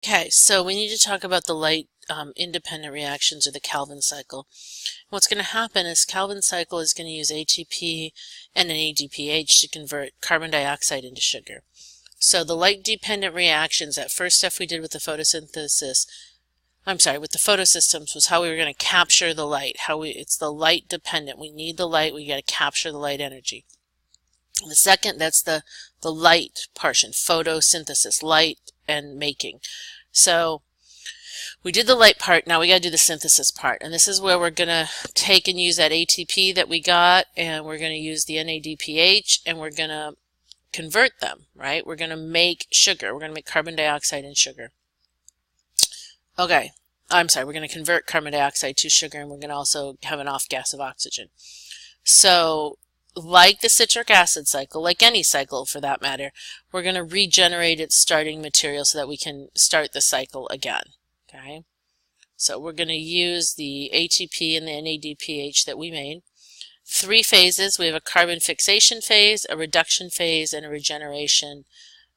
Okay, so we need to talk about the light independent reactions, or the Calvin cycle. What's going to happen is Calvin cycle is going to use ATP and NADPH to convert carbon dioxide into sugar. So the light dependent reactions, that first stuff we did with the photosynthesis, with the photosystems, was how we were going to capture the light. It's the light dependent. We need the light. We got to capture the light energy. And the second, that's the light portion, photosynthesis, light and making. So we did the light part, now we got to do the synthesis part. And this is where we're going to take and use that ATP that we got, and we're going to use the NADPH, and we're going to convert them, right? We're going to make sugar. We're going to make carbon dioxide and sugar. Okay, we're going to convert carbon dioxide to sugar, and we're going to also have an off gas of oxygen. So like the citric acid cycle, like any cycle for that matter, we're going to regenerate its starting material so that we can start the cycle again. Okay, so we're going to use the ATP and the NADPH that we made. 3 phases. We have a carbon fixation phase, a reduction phase, and a regeneration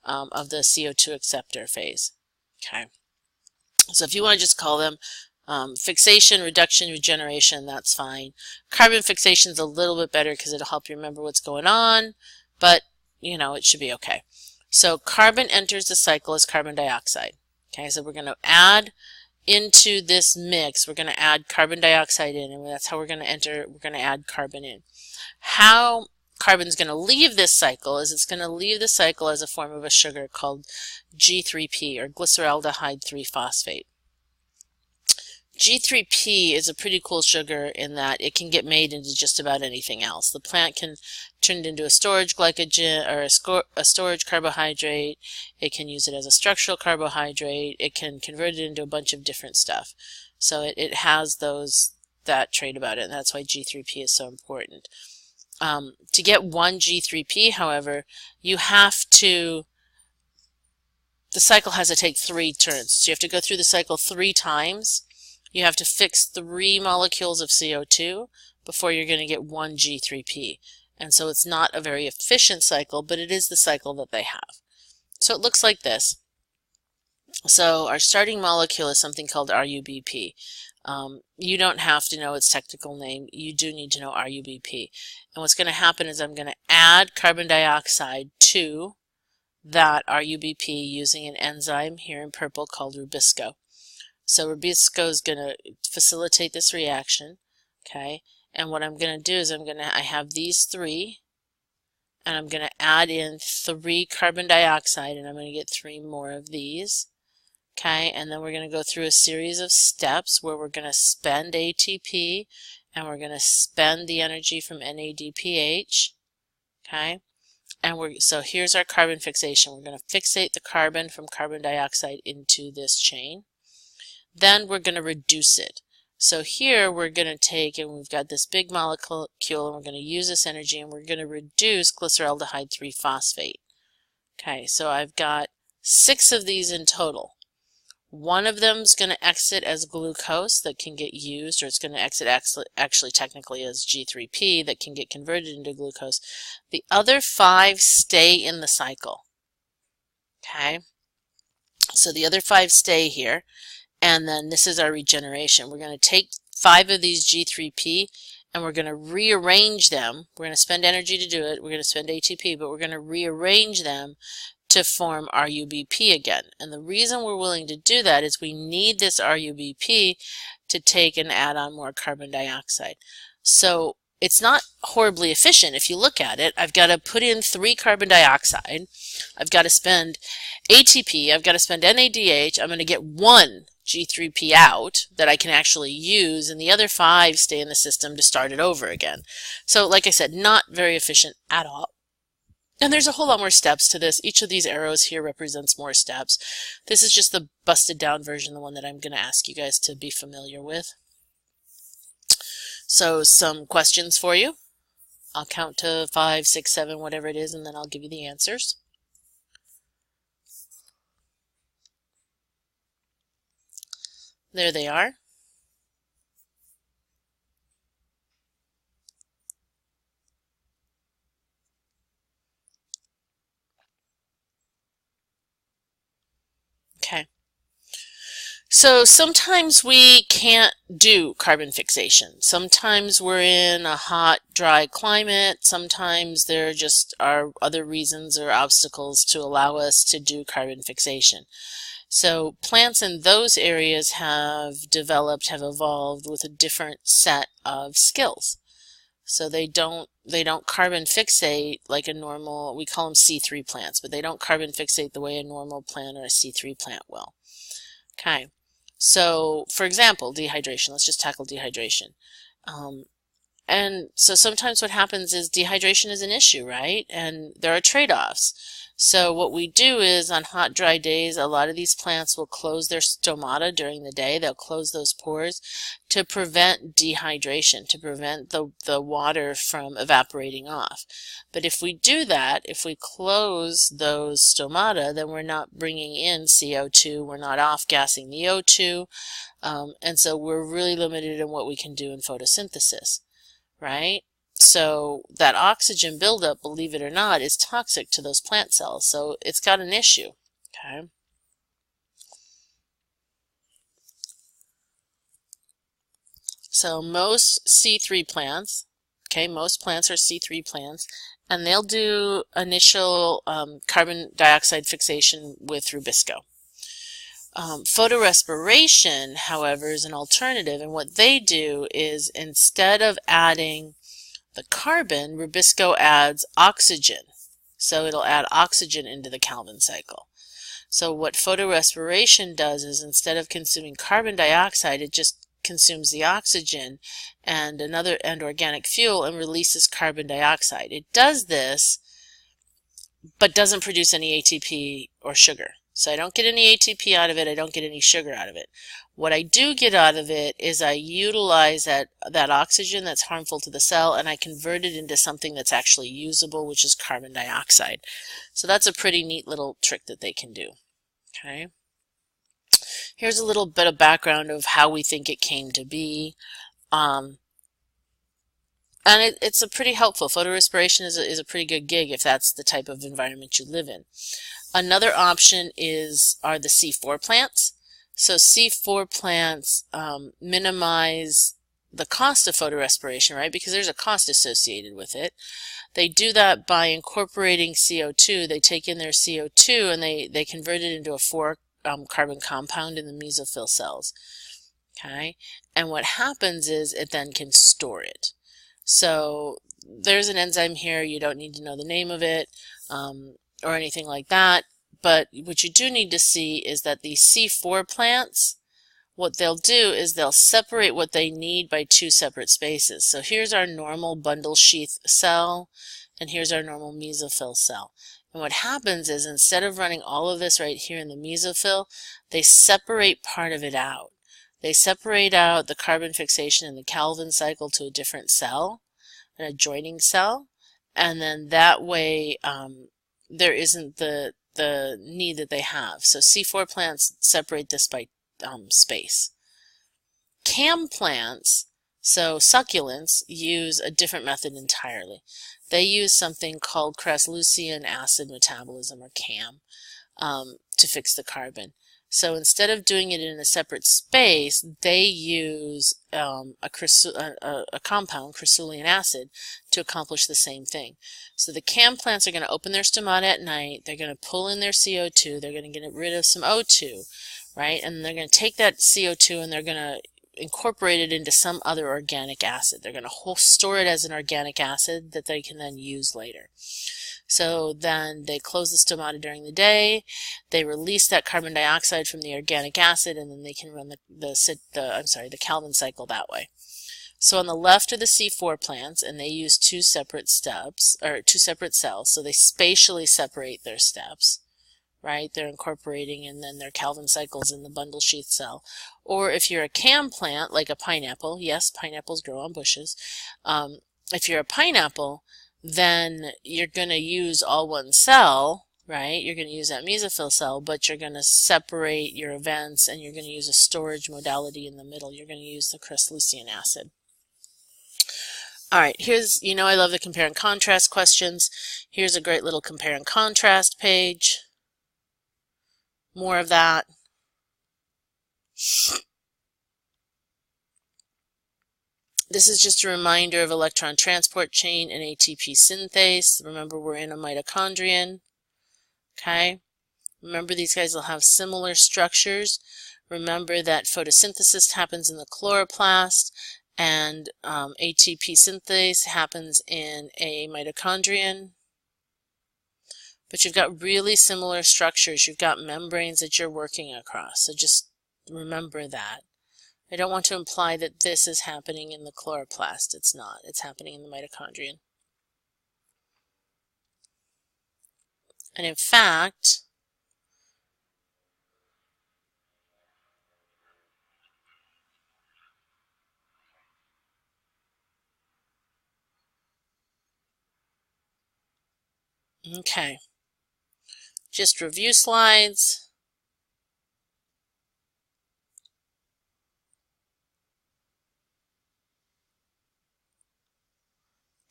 of the CO2 acceptor phase. Okay, so if you want to just call them fixation, reduction, regeneration, that's fine. Carbon fixation is a little bit better because it'll help you remember what's going on, but you know, it should be okay. So carbon enters the cycle as carbon dioxide. Okay, so we're going to add into this mix, we're going to add carbon dioxide in, and that's how we're going to add carbon in. How carbon's going to leave this cycle is it's going to leave the cycle as a form of a sugar called G3P, or glyceraldehyde 3-phosphate. G3P is a pretty cool sugar in that it can get made into just about anything else. The plant can turn it into a storage glycogen, or a storage carbohydrate. It can use it as a structural carbohydrate. It can convert it into a bunch of different stuff. So it has that trait about it, and that's why G3P is so important. To get one G3P, however, the cycle has to take 3 turns. So you have to go through the cycle 3 times. You have to fix 3 molecules of CO2 before you're going to get 1 G3P. And so it's not a very efficient cycle, but it is the cycle that they have. So it looks like this. So our starting molecule is something called RUBP. You don't have to know its technical name. You do need to know RUBP. And what's going to happen is I'm going to add carbon dioxide to that RUBP using an enzyme here in purple called Rubisco. So Rubisco is going to facilitate this reaction, okay? And what I'm going to do is I have these 3, and I'm going to add in 3 carbon dioxide, and I'm going to get 3 more of these, okay? And then we're going to go through a series of steps where we're going to spend ATP, and we're going to spend the energy from NADPH, okay? And so here's our carbon fixation. We're going to fixate the carbon from carbon dioxide into this chain. Then we're going to reduce it. So here we're going to take, and we've got this big molecule, and we're going to use this energy, and we're going to reduce glyceraldehyde 3-phosphate. Okay, so I've got 6 of these in total. One of them is going to exit as glucose that can get used, or it's going to exit actually technically as G3P that can get converted into glucose. The other 5 stay in the cycle. Okay, so the other 5 stay here. And then this is our regeneration. We're going to take 5 of these G3P and we're going to rearrange them. We're going to spend energy to do it. We're going to spend ATP, but we're going to rearrange them to form RUBP again. And the reason we're willing to do that is we need this RUBP to take and add on more carbon dioxide. So it's not horribly efficient if you look at it. I've got to put in 3 carbon dioxide. I've got to spend ATP. I've got to spend NADH. I'm going to get 1 G3P out that I can actually use, and the other 5 stay in the system to start it over again. So like I said, not very efficient at all. And there's a whole lot more steps to this. Each of these arrows here represents more steps. This is just the busted down version, the one that I'm going to ask you guys to be familiar with. So some questions for you. I'll count to 5, 6, 7, whatever it is, and then I'll give you the answers. There they are. Okay. So sometimes we can't do carbon fixation. Sometimes we're in a hot, dry climate. Sometimes there just are other reasons or obstacles to allow us to do carbon fixation. So plants in those areas have evolved with a different set of skills. So they don't carbon fixate like a normal, we call them C3 plants, but they don't carbon fixate the way a normal plant or a C3 plant will. Okay. So, for example, dehydration. Let's just tackle dehydration. And so sometimes what happens is dehydration is an issue, right? And there are trade-offs. So what we do is on hot, dry days, a lot of these plants will close their stomata during the day. They'll close those pores to prevent dehydration, to prevent the water from evaporating off. But if we do that, if we close those stomata, then we're not bringing in CO2, we're not off-gassing the O2, and so we're really limited in what we can do in photosynthesis, right? So that oxygen buildup, believe it or not, is toxic to those plant cells. So it's got an issue. Okay. So most C3 plants, okay, most plants are C3 plants, and they'll do initial carbon dioxide fixation with rubisco. Photorespiration, however, is an alternative, and what they do is instead of adding the carbon, rubisco adds oxygen. So it'll add oxygen into the Calvin cycle. So what photorespiration does is instead of consuming carbon dioxide, it just consumes the oxygen and organic fuel and releases carbon dioxide. It does this, but doesn't produce any ATP or sugar. So I don't get any ATP out of it, I don't get any sugar out of it. What I do get out of it is I utilize that oxygen that's harmful to the cell and I convert it into something that's actually usable, which is carbon dioxide. So that's a pretty neat little trick that they can do. Okay. Here's a little bit of background of how we think it came to be. And it's a pretty helpful. Photorespiration is a pretty good gig if that's the type of environment you live in. Another option are the C4 plants. So C4 plants minimize the cost of photorespiration, right? Because there's a cost associated with it. They do that by incorporating CO2. They take in their CO2 and they convert it into a 4-carbon compound in the mesophyll cells. Okay, and what happens is it then can store it. So there's an enzyme here. You don't need to know the name of it or anything like that. But what you do need to see is that these C4 plants, what they'll do is they'll separate what they need by 2 separate spaces. So here's our normal bundle sheath cell, and here's our normal mesophyll cell. And what happens is instead of running all of this right here in the mesophyll, they separate part of it out. They separate out the carbon fixation in the Calvin cycle to a different cell, an adjoining cell, and then that way there isn't the need that they have. So C4 plants separate this by space. CAM plants, so succulents, use a different method entirely. They use something called Crasslucian acid metabolism, or CAM, to fix the carbon. So instead of doing it in a separate space, they use a compound, Crasslucian acid, to accomplish the same thing. So the CAM plants are going to open their stomata at night, they're going to pull in their CO2, they're going to get rid of some O2, right? And they're going to take that CO2 and they're going to incorporate it into some other organic acid. They're going to store it as an organic acid that they can then use later. So then they close the stomata during the day, they release that carbon dioxide from the organic acid, and then they can run the Calvin cycle that way. So on the left are the C4 plants, and they use 2 separate steps, or 2 separate cells, so they spatially separate their steps, right? They're incorporating, and then their Calvin cycles in the bundle sheath cell. Or if you're a CAM plant, like a pineapple, yes, pineapples grow on bushes. If you're a pineapple, then you're going to use all one cell, right? You're going to use that mesophyll cell, but you're going to separate your events and you're going to use a storage modality in the middle. You're going to use the Crasslucian acid. All right, here's, I love the compare and contrast questions. Here's a great little compare and contrast page. More of that. This is just a reminder of electron transport chain and ATP synthase. Remember, we're in a mitochondrion. Okay? Remember, these guys will have similar structures. Remember that photosynthesis happens in the chloroplast and ATP synthase happens in a mitochondrion. But you've got really similar structures. You've got membranes that you're working across. So just remember that. I don't want to imply that this is happening in the chloroplast. It's not. It's happening in the mitochondrion. And in fact, okay, just review slides.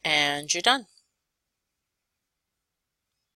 And you're done.